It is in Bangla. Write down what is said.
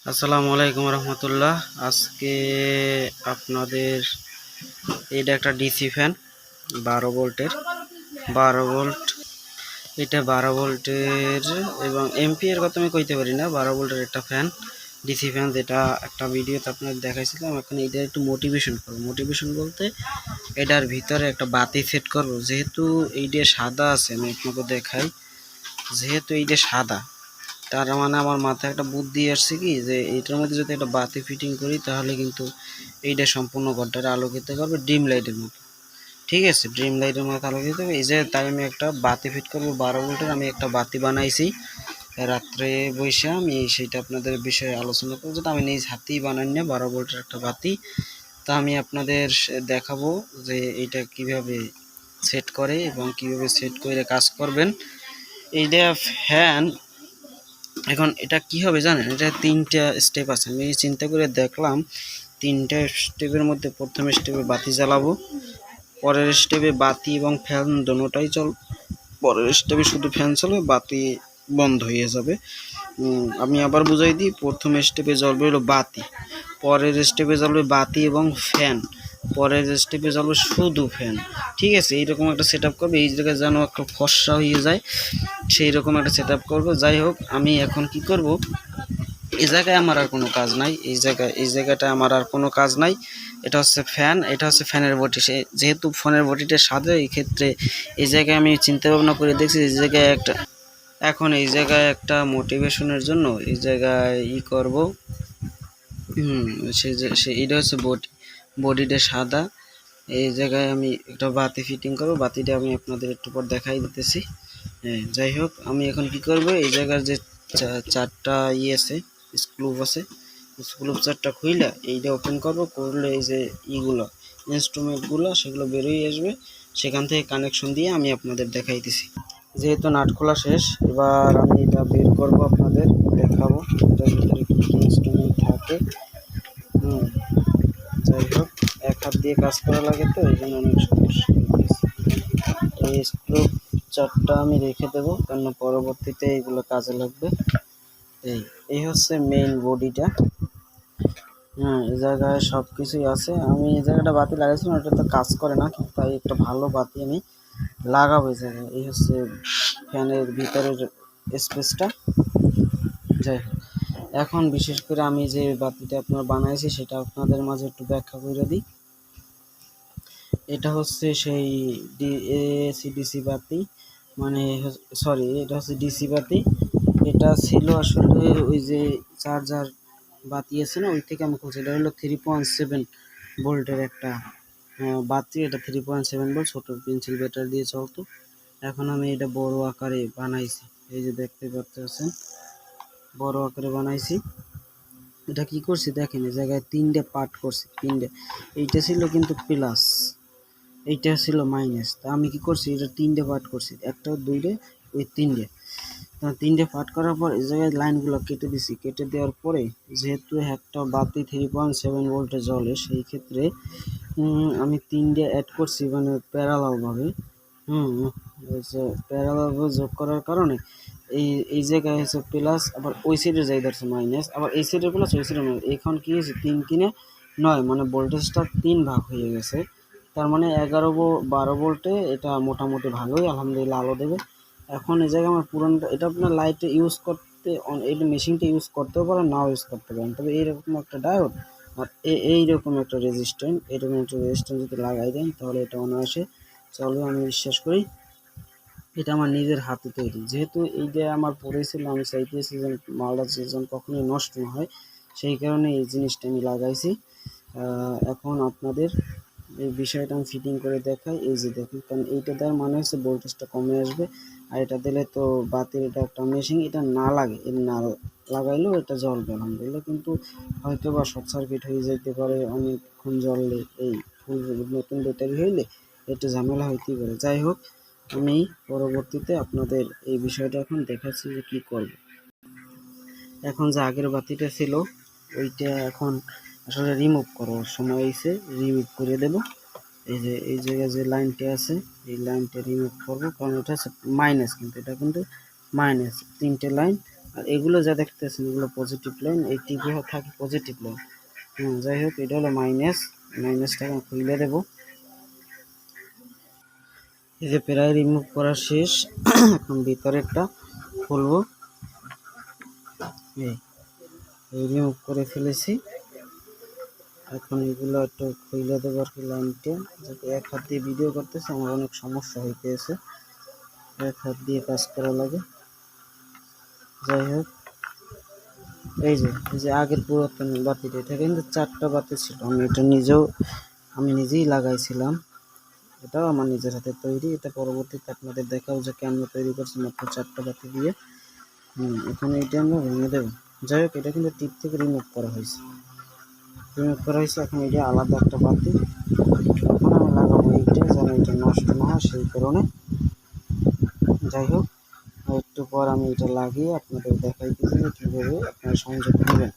আসসালামু আলাইকুম রহমতুল্লাহ। আজকে আপনাদের এটা একটা ডিসি ফ্যান 12 ভোল্টের, 12 ভোল্ট। এটা 12 ভোল্টের এবং এমপিএর কথা আমি কইতে পারি না। 12 ভোল্টের একটা ফ্যান, ডিসি ফ্যান, যেটা একটা ভিডিওতে আপনাদের দেখাইছিলাম। এখন এটা একটু মোটিভেশন করবো। মোটিভেশন বলতে এটার ভিতরে একটা বাতি সেট করব। যেহেতু এইটা সাদা আছে, আমি আপনাকে দেখাই। যেহেতু এইটা সাদা, তার মানে আমার মাথায় একটা বুদ্ধি আসছে কি, যে এইটার মধ্যে যদি একটা বাতি ফিটিং করি তাহলে কিন্তু এইটা সম্পূর্ণ ঘরটারে আলোকিত করবে ডিম লাইটের মতো। ঠিক আছে, ড্রিম লাইটের মতো আলোকিত করবে। এই যে তাই আমি একটা বাতি ফিট করবো 12 ভোল্টের। আমি একটা বাতি বানাইছি রাত্রে বৈশা। আমি সেইটা আপনাদের বিষয়ে আলোচনা করবো, যেটা আমি নিজ হাতেই বানাই না, 12 ভোল্টের একটা বাতি। তা আমি আপনাদের দেখাবো যে এইটা কিভাবে সেট করে এবং কিভাবে সেট করে কাজ করবেন। এইটা ফ্যান। এখন এটা কি হবে জানেন, এটা 3টা স্টেপ আছে। আমি চিন্তা করে দেখলাম 3টা স্টেপের মধ্যে প্রথম স্টেপে বাতি জ্বালাবো, পরের স্টেপে বাতি এবং ফ্যান দুটোটাই পরের স্টেপে শুধু ফ্যান চলবে, বাতি বন্ধ হয়ে যাবে। আমি আবার বুঝাই দিই, প্রথম স্টেপে জ্বলবে হলো বাতি, পরের স্টেপে জ্বলবে বাতি এবং ফ্যান, পরের স্টেপে জ্বলবে শুধু ফ্যান। ঠিক আছে, এইরকম একটা সেট আপ করবে। এই জায়গায় যেন একটা ফর্সা হয়ে যায়, সেই রকম একটা সেট আপ করবো। যাই হোক, আমি এখন কি করব, এই জায়গায় আমার আর কোনো কাজ নাই। এই জায়গাটায় আমার আর কোনো কাজ নাই। এটা হচ্ছে ফ্যান, এটা হচ্ছে ফ্যানের বডি। যেহেতু ফোনের বডিটা সাদা, এই ক্ষেত্রে এই জায়গায় আমি চিন্তা ভাবনা করে দেখছি এই জায়গায় একটা, এখন এই জায়গায় একটা মোটিভেশনের জন্য এই জায়গায় করব। এটা হচ্ছে বডিটা সাদা। এই জায়গায় আমি একটা বাতি ফিটিং করব। বাতিটা আমি আপনাদের একটু পর দেখাই দিতেছি। হ্যাঁ, যাই হোক, আমি এখন কি করব, এই জায়গার যে চারটা আছে, স্ক্রু আছে, স্ক্রু চারটা খুইলা এইটা ওপেন করব। করলে এই যে ইনস্ট্রুমেন্টগুলো সেগুলো বেরিয়ে আসবে। সেখান থেকে কানেকশন দিয়ে আমি আপনাদের দেখাইতেছি। যেহেতু নাট খোলা শেষ, এবার আমি এটা বের করব, আপনাদের দেখাবো এটার ভিতরে কি কি ইনস্ট্রুমেন্ট থাকে। যাই হোক, এক হাত দিয়ে কাজ করা লাগে, তো এই জন্য অনেক সমস্যা হইতেছে। এই স্ক্রু চারটা আমি রেখে দেবো, কারণ পরবর্তীতে এগুলো কাজে লাগবে। এই হচ্ছে মেইন বডিটা। এই জায়গায় সব কিছুই আছে। আমি এই জায়গাটা বাতি লাগাইছিলাম, এটা তো কাজ করে না, কিন্তু তাই একটা ভালো বাতি আমি লাগাবো এই জায়গায়। এই হচ্ছে ফ্যানের ভিতরের স্পেসটা। যাই হোক, এখন বিশেষ করে আমি যে বাতিটা আপনার বানাইছি সেটা আপনাদের মাঝে একটু ব্যাখ্যা করে দিই। এটা হচ্ছে সেই এসিডিসি বাতি, মানে সরি, এটা হচ্ছে ডিসি বাতি। এটা ছিল আসলে ওই যে চার্জার বাতি আছে না, ওই থেকে আমি খুঁজছি। এটা হলো 3.7 ভোল্টের একটা বাতি। এটা 3.7 ভোল্ট, ছোট পেন্সিল ব্যাটারি দিয়ে চলতো। এখন আমি এটা বড় আকারে বানাইছি, এই যে দেখতে পাচ্ছেন, বড় আকারে বানাইছি। এটা কি করছি দেখেন, এই জায়গায় 3টে পার্ট করছি, 3টে। এইটা ছিল কিন্তু প্লাস, এইটা ছিল মাইনাস। তা আমি কি করছি, এটা 3টে পার্ট করছি, একটা দুইটে ওই 3টে। 3টে পার্ট করার পর এই জায়গায় লাইনগুলো কেটে দিছি। কেটে দেওয়ার পরে যেহেতু একটা বাতি 3.7 ভোল্টে জ্বলে, সেই ক্ষেত্রে আমি 3টে অ্যাড করছি, মানে প্যারালাল ভাবে। প্যারালাল ভাবে যোগ করার কারণে এই জায়গায় হচ্ছে প্লাস, আবার ওই সাইডে যাই ধরছে মাইনাস, আবার এই সাইডে প্লাস, ওই সাইডে মাইনাস। এখন কি হয়েছে, 3 3 9, মানে ভোল্টেজটা 3 ভাগ হয়ে গেছে। তার মানে 12 ভোল্টে এটা মোটামুটি ভালোই আলহামদুলিল্লাহ আলো দেবে। এখন এই জায়গায় আমার পুরানটা, এটা আপনার লাইটে ইউজ করতে, এই মেশিনটা ইউজ করতেও পারেন, নাও ইউজ করতে পারেন। তবে এইরকম একটা ডায়োড আর এইরকম একটা রেজিস্ট্যান্ট, এরকম একটা রেজিস্ট্যান্ট যদি লাগাই দেন তাহলে এটা অনায়াসে চলবে, আমি বিশ্বাস করি। এটা আমার নিজের হাতে তৈরি। যেহেতু এইটা আমার পড়েছিল, আমি চাইতেছি যে মালটা যেন কখনোই নষ্ট না হয়, সেই কারণে এই জিনিসটা আমি লাগাইছি। এখন আপনাদের এই বিষয়টা আমি ফিটিং করে দেখাই। এই যে দেখুন, কারণ এইটা দেওয়ার মানে হচ্ছে ভোল্টেজটা কমে আসবে। আর এটা দিলে তো বাতির, এটা একটা মেশিন, এটা না লাগে, এটা না লাগাইলেও এটা জ্বলবে আলহামদুলিল্লাহ। কিন্তু হয়তো বা শর্ট সার্কিট হয়ে যেতে পারে অনেকক্ষণ জ্বললে, এই ফুল নতুন ব্যাটারি হইলে একটু ঝামেলা হইতেই পারে। যাই হোক, আমি পরবর্তীতে আপনাদের এই বিষয়টা এখন দেখাচ্ছি যে কি করব। এখন যে আগের বাতিটা ছিল ওইটা এখন আসলে রিমুভ করার সময় হয়েছে, রিমুভ করে দেব। এই যে এই জায়গায় যে লাইনটা আছে, এই লাইনটা রিমুভ করবো, কারণ এটা হচ্ছে মাইনাস, কিন্তু এটা কিন্তু মাইনাস। 3টে লাইন আর এগুলো যা দেখতেছেন এগুলো পজিটিভ লাইন, এই টিভি থাকে পজিটিভ লাইন। যাই হোক, এটা হলো মাইনাসটাকে আমি খুলে দেবো। এই যে প্রায় রিমুভ করা শেষ। এখন ভিতরে একটা খুলবো, এই রিমুভ করে ফেলেছি। এখন এগুলো একটু খুলে দেবো আর কি লাইনটা, যাতে এক হাত দিয়ে ভিডিও করতেছে আমার অনেক সমস্যা হইতেছে, এক হাত দিয়ে কাজ করা লাগে। যাই হোক, এই যে আগের পুরাতন বাতিটা, এটা কিন্তু 4টা বাতি ছিল, আমি নিজেই লাগাইছিলাম। এটাও আমার নিজের হাতে তৈরি। এটা পরবর্তীতে আপনাদের দেখাও যে কেমন তৈরি করছি মাত্র 4টা বাতি দিয়ে। এখন এইটা আমরা ভেঙে দেবো। যাই হোক, এটা কিন্তু টিপ থেকে রিমুভ করা হয়েছে। এখন এটা আলাদা একটা বাতি। এখন আমি লাগাবো এইটা, যেন এটা নষ্ট না হয় সেই কারণে। যাই হোক, একটু পর আমি এটা লাগিয়ে আপনাদের দেখাইতেছি যে কীভাবে আপনারা সংযোগ দেবেন।